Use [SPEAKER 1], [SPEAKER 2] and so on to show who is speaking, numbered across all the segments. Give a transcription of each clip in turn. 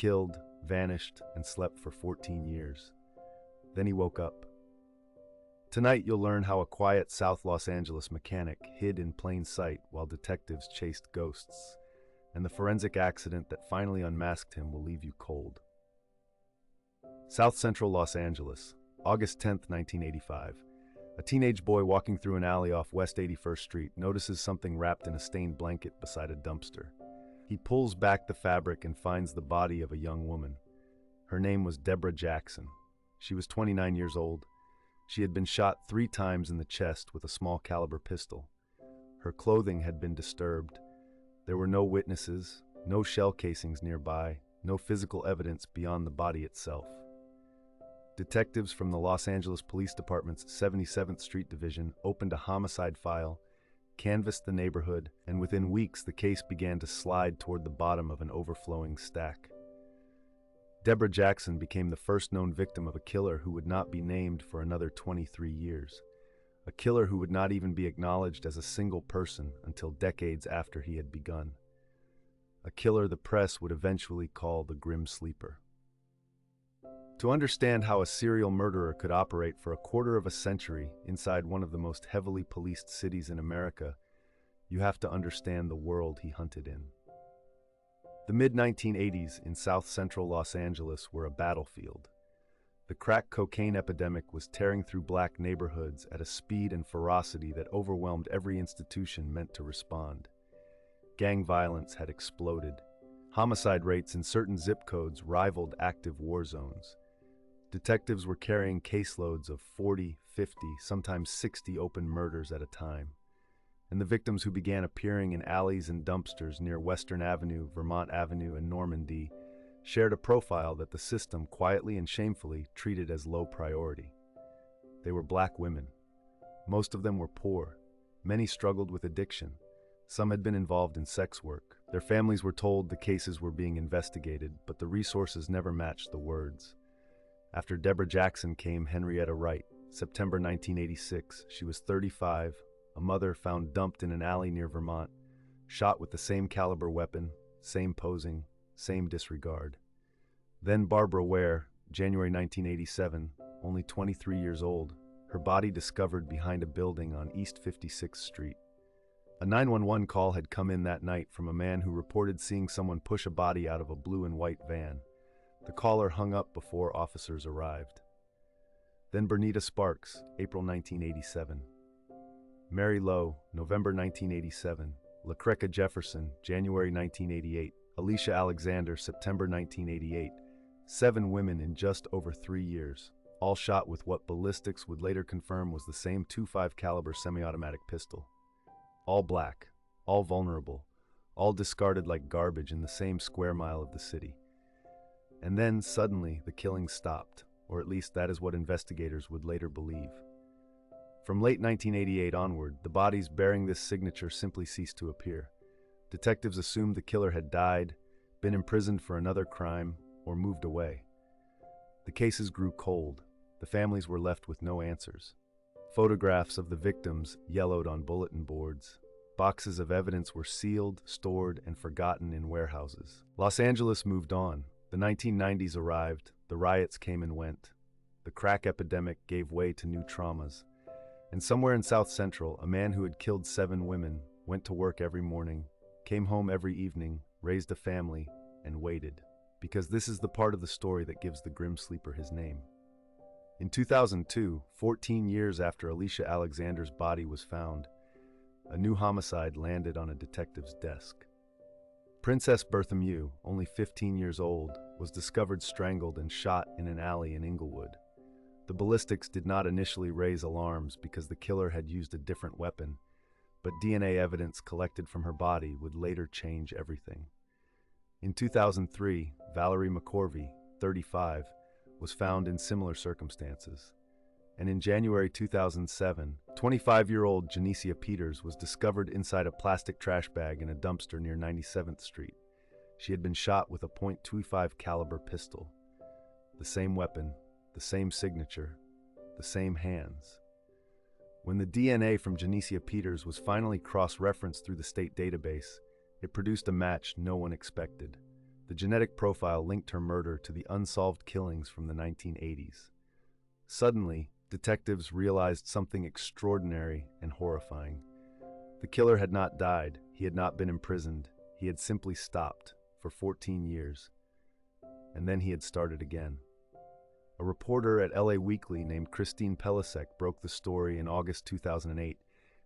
[SPEAKER 1] killed, vanished, and slept for 14 years. Then he woke up. Tonight you'll learn how a quiet South Los Angeles mechanic hid in plain sight while detectives chased ghosts, and the forensic accident that finally unmasked him will leave you cold. South Central Los Angeles, August 10, 1985. A teenage boy walking through an alley off West 81st Street notices something wrapped in a stained blanket beside a dumpster. He pulls back the fabric and finds the body of a young woman. Her name was Deborah Jackson. She was 29 years old. She had been shot 3 times in the chest with a small caliber pistol. Her clothing had been disturbed. There were no witnesses, no shell casings nearby, no physical evidence beyond the body itself. Detectives from the Los Angeles Police Department's 77th Street Division opened a homicide file, canvassed the neighborhood, and within weeks the case began to slide toward the bottom of an overflowing stack. Deborah Jackson became the first known victim of a killer who would not be named for another 23 years. A killer who would not even be acknowledged as a single person until decades after he had begun. A killer the press would eventually call the Grim Sleeper. To understand how a serial murderer could operate for a quarter of a century inside one of the most heavily policed cities in America, you have to understand the world he hunted in. The mid-1980s in South Central Los Angeles were a battlefield. The crack cocaine epidemic was tearing through black neighborhoods at a speed and ferocity that overwhelmed every institution meant to respond. Gang violence had exploded. Homicide rates in certain zip codes rivaled active war zones. Detectives were carrying caseloads of 40, 50, sometimes 60 open murders at a time. And the victims who began appearing in alleys and dumpsters near Western Avenue, Vermont Avenue, and Normandy shared a profile that the system quietly and shamefully treated as low priority. They were black women. Most of them were poor. Many struggled with addiction. Some had been involved in sex work. Their families were told the cases were being investigated, but the resources never matched the words. After Deborah Jackson came Henrietta Wright. September 1986, she was 35, a mother found dumped in an alley near Vermont, shot with the same caliber weapon, same posing, same disregard. Then Barbara Ware, January 1987, only 23 years old, her body discovered behind a building on East 56th Street. A 911 call had come in that night from a man who reported seeing someone push a body out of a blue and white van. The caller hung up before officers arrived. Then Bernita Sparks, April 1987. Mary Lowe, November 1987. LaCreca Jefferson, January 1988. Alicia Alexander, September 1988. 7 women in just over 3 years, all shot with what ballistics would later confirm was the same .25 caliber semi-automatic pistol. All black, all vulnerable, all discarded like garbage in the same square mile of the city. And then, suddenly, the killing stopped, or at least that is what investigators would later believe. From late 1988 onward, the bodies bearing this signature simply ceased to appear. Detectives assumed the killer had died, been imprisoned for another crime, or moved away. The cases grew cold. The families were left with no answers. Photographs of the victims yellowed on bulletin boards. Boxes of evidence were sealed, stored, and forgotten in warehouses. Los Angeles moved on. The 1990s arrived, the riots came and went. The crack epidemic gave way to new traumas. And somewhere in South Central, a man who had killed 7 women went to work every morning, came home every evening, raised a family, and waited. Because this is the part of the story that gives the Grim Sleeper his name. In 2002, 14 years after Alicia Alexander's body was found, a new homicide landed on a detective's desk. Princess Berthomew, only 15 years old, was discovered strangled and shot in an alley in Inglewood. The ballistics did not initially raise alarms because the killer had used a different weapon, but DNA evidence collected from her body would later change everything. In 2003, Valerie McCorvey, 35, was found in similar circumstances. And in January 2007, 25-year-old Janicia Peters was discovered inside a plastic trash bag in a dumpster near 97th Street. She had been shot with a .25 caliber pistol. The same weapon, the same signature, the same hands. When the DNA from Janicia Peters was finally cross-referenced through the state database, it produced a match no one expected. The genetic profile linked her murder to the unsolved killings from the 1980s. Suddenly, detectives realized something extraordinary and horrifying. The killer had not died, he had not been imprisoned, he had simply stopped for 14 years. And then he had started again. A reporter at LA Weekly named Christine Pelisek broke the story in August 2008,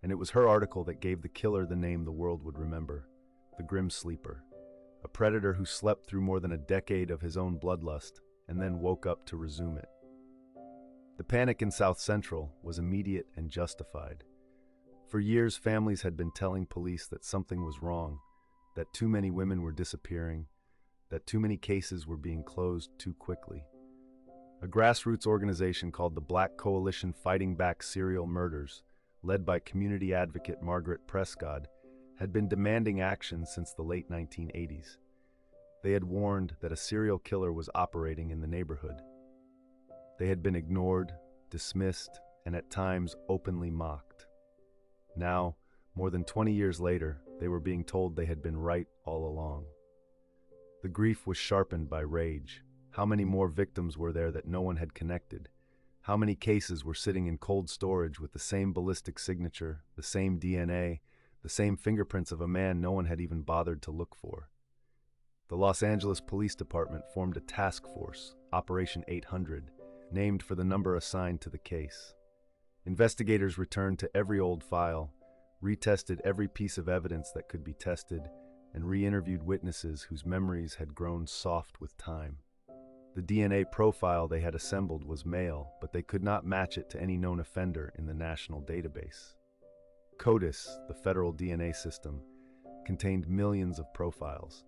[SPEAKER 1] and it was her article that gave the killer the name the world would remember, the Grim Sleeper, a predator who slept through more than a decade of his own bloodlust and then woke up to resume it. The panic in South Central was immediate and justified. For years, families had been telling police that something was wrong, that too many women were disappearing, that too many cases were being closed too quickly. A grassroots organization called the Black Coalition Fighting Back Serial Murders, led by community advocate Margaret Prescott, had been demanding action since the late 1980s. They had warned that a serial killer was operating in the neighborhood. They had been ignored, dismissed, and at times openly mocked. Now, more than 20 years later, they were being told they had been right all along. The grief was sharpened by rage. How many more victims were there that no one had connected? How many cases were sitting in cold storage with the same ballistic signature, the same DNA, the same fingerprints of a man no one had even bothered to look for? The Los Angeles Police Department formed a task force, Operation 800, named for the number assigned to the case. Investigators returned to every old file, retested every piece of evidence that could be tested, and re-interviewed witnesses whose memories had grown soft with time. The DNA profile they had assembled was male, but they could not match it to any known offender in the national database. CODIS, the federal DNA system, contained millions of profiles,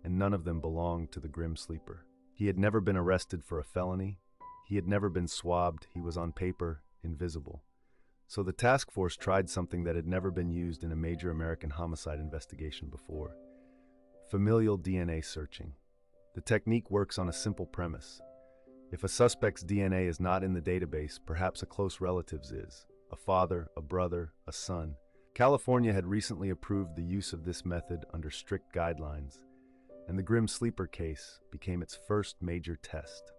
[SPEAKER 1] and none of them belonged to the Grim Sleeper. He had never been arrested for a felony. He had never been swabbed. He was on paper invisible. So the task force tried something that had never been used in a major American homicide investigation before: familial DNA searching. The technique works on a simple premise. If a suspect's DNA is not in the database, perhaps a close relative's is: a father, a brother, a son. California had recently approved the use of this method under strict guidelines, and the Grim Sleeper case became its first major test.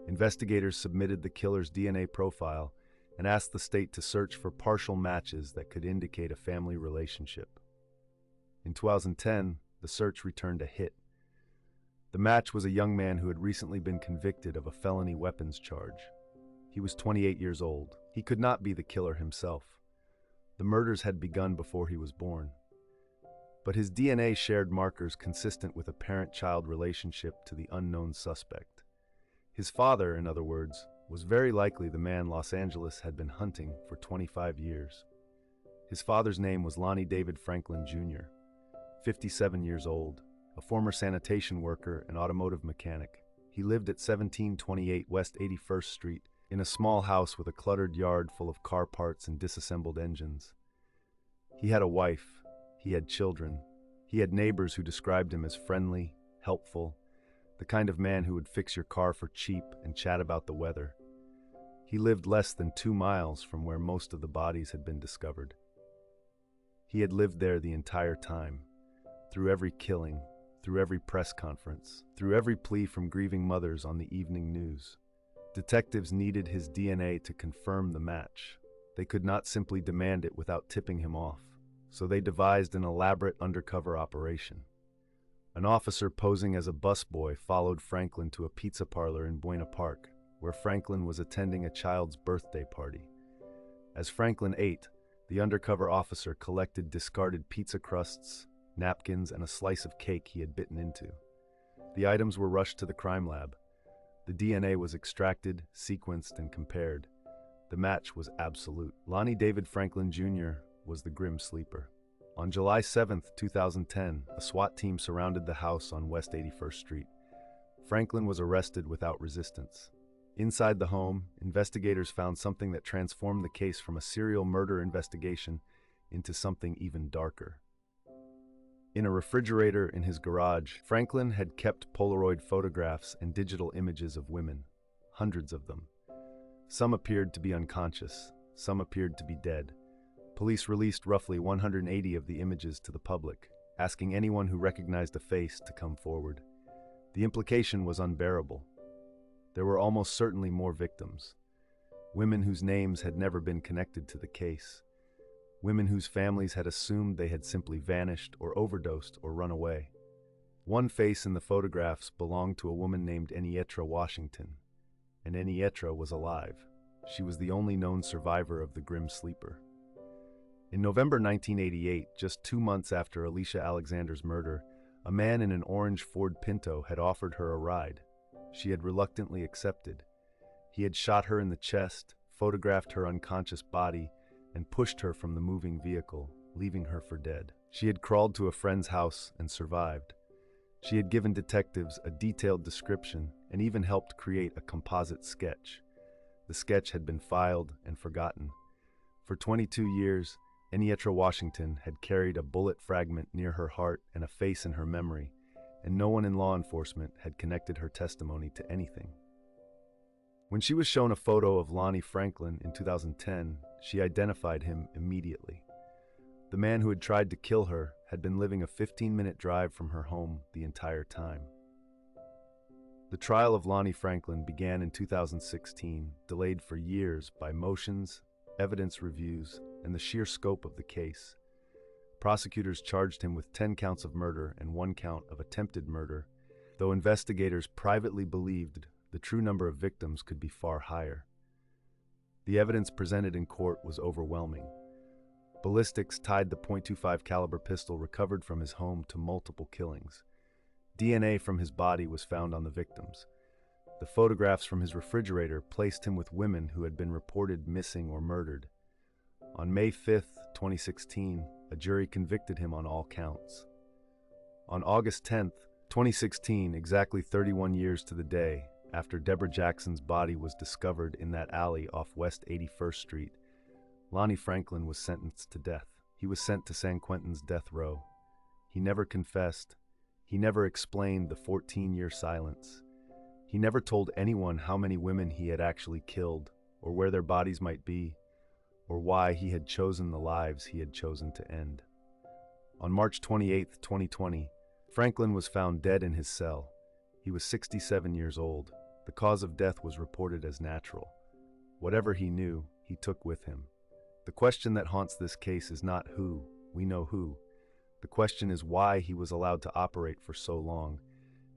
[SPEAKER 1] Investigators submitted the killer's DNA profile and asked the state to search for partial matches that could indicate a family relationship. In 2010, the search returned a hit. The match was a young man who had recently been convicted of a felony weapons charge. He was 28 years old. He could not be the killer himself. The murders had begun before he was born. But his DNA shared markers consistent with a parent-child relationship to the unknown suspect. His father, in other words, was very likely the man Los Angeles had been hunting for 25 years. His father's name was Lonnie David Franklin Jr., 57 years old, a former sanitation worker and automotive mechanic. He lived at 1728 West 81st Street in a small house with a cluttered yard full of car parts and disassembled engines. He had a wife. He had children. He had neighbors who described him as friendly, helpful, the kind of man who would fix your car for cheap and chat about the weather. He lived less than 2 miles from where most of the bodies had been discovered. He had lived there the entire time, through every killing, through every press conference, through every plea from grieving mothers on the evening news. Detectives needed his DNA to confirm the match. They could not simply demand it without tipping him off, so they devised an elaborate undercover operation. An officer posing as a busboy followed Franklin to a pizza parlor in Buena Park, where Franklin was attending a child's birthday party. As Franklin ate, the undercover officer collected discarded pizza crusts, napkins, and a slice of cake he had bitten into. The items were rushed to the crime lab. The DNA was extracted, sequenced, and compared. The match was absolute. Lonnie David Franklin Jr. was the Grim Sleeper. On July 7, 2010, a SWAT team surrounded the house on West 81st Street. Franklin was arrested without resistance. Inside the home, investigators found something that transformed the case from a serial murder investigation into something even darker. In a refrigerator in his garage, Franklin had kept Polaroid photographs and digital images of women, hundreds of them. Some appeared to be unconscious, some appeared to be dead. Police released roughly 180 of the images to the public. asking anyone who recognized a face to come forward. The implication was unbearable. There were almost certainly more victims. Women whose names had never been connected to the case. Women whose families had assumed they had simply vanished or overdosed or run away. One face in the photographs belonged to a woman named Enietra Washington, and Enietra was alive. She was the only known survivor of the Grim Sleeper. In November 1988, just 2 months after Alicia Alexander's murder, a man in an orange Ford Pinto had offered her a ride. She had reluctantly accepted. He had shot her in the chest, photographed her unconscious body, and pushed her from the moving vehicle, leaving her for dead. She had crawled to a friend's house and survived. She had given detectives a detailed description and even helped create a composite sketch. The sketch had been filed and forgotten. For 22 years, Enietra Washington had carried a bullet fragment near her heart and a face in her memory, and no one in law enforcement had connected her testimony to anything. When she was shown a photo of Lonnie Franklin in 2010, she identified him immediately. The man who had tried to kill her had been living a 15-minute drive from her home the entire time. The trial of Lonnie Franklin began in 2016, delayed for years by motions, evidence reviews, and the sheer scope of the case. Prosecutors charged him with 10 counts of murder and 1 count of attempted murder, though investigators privately believed the true number of victims could be far higher. The evidence presented in court was overwhelming. Ballistics tied the .25 caliber pistol recovered from his home to multiple killings. DNA from his body was found on the victims. The photographs from his refrigerator placed him with women who had been reported missing or murdered. On May 5, 2016, a jury convicted him on all counts. On August 10, 2016, exactly 31 years to the day, after Deborah Jackson's body was discovered in that alley off West 81st Street, Lonnie Franklin was sentenced to death. He was sent to San Quentin's death row. He never confessed. He never explained the 14-year silence. He never told anyone how many women he had actually killed, or where their bodies might be, or why he had chosen the lives he had chosen to end. On March 28, 2020, Franklin was found dead in his cell. He was 67 years old. The cause of death was reported as natural. Whatever he knew, he took with him. The question that haunts this case is not who, we know who. The question is why he was allowed to operate for so long,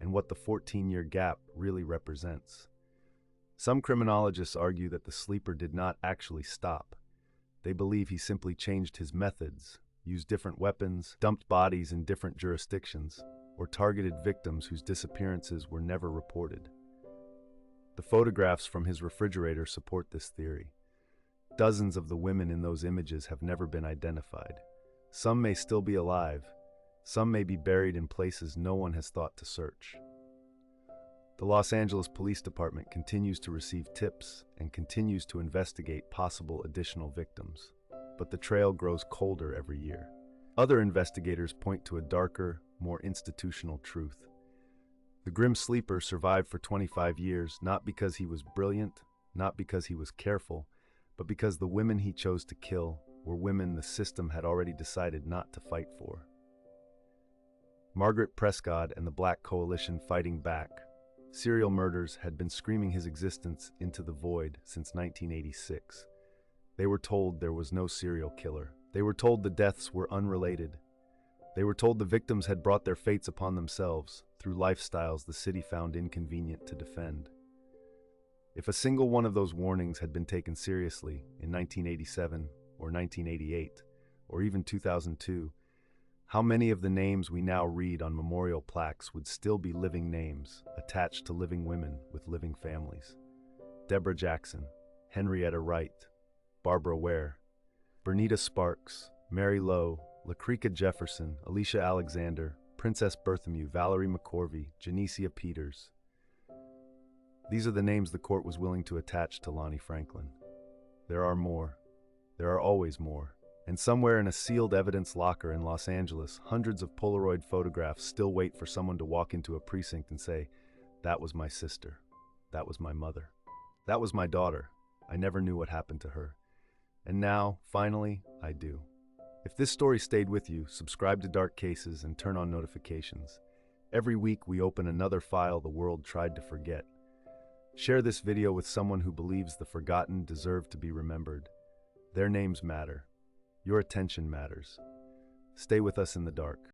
[SPEAKER 1] and what the 14-year gap really represents. Some criminologists argue that the sleeper did not actually stop. They believe he simply changed his methods, used different weapons, dumped bodies in different jurisdictions, or targeted victims whose disappearances were never reported. The photographs from his refrigerator support this theory. Dozens of the women in those images have never been identified. Some may still be alive. Some may be buried in places no one has thought to search. The Los Angeles Police Department continues to receive tips and continues to investigate possible additional victims, but the trail grows colder every year. Other investigators point to a darker, more institutional truth. The Grim Sleeper survived for 25 years not because he was brilliant, not because he was careful, but because the women he chose to kill were women the system had already decided not to fight for. Margaret Prescott and the Black Coalition fighting back. Serial murders had been screaming his existence into the void since 1986. They were told there was no serial killer. They were told the deaths were unrelated. They were told the victims had brought their fates upon themselves through lifestyles the city found inconvenient to defend. If a single one of those warnings had been taken seriously in 1987 or 1988 or even 2002, how many of the names we now read on memorial plaques would still be living names attached to living women with living families? Deborah Jackson, Henrietta Wright, Barbara Ware, Bernita Sparks, Mary Lowe, LaCrika Jefferson, Alicia Alexander, Princess Berthomew, Valerie McCorvey, Janicia Peters. These are the names the court was willing to attach to Lonnie Franklin. There are more. There are always more. And somewhere in a sealed evidence locker in Los Angeles, hundreds of Polaroid photographs still wait for someone to walk into a precinct and say, "That was my sister. That was my mother. That was my daughter. I never knew what happened to her. And now, finally, I do." If this story stayed with you, subscribe to Dark Cases and turn on notifications. Every week we open another file the world tried to forget. Share this video with someone who believes the forgotten deserve to be remembered. Their names matter. Your attention matters. Stay with us in the dark.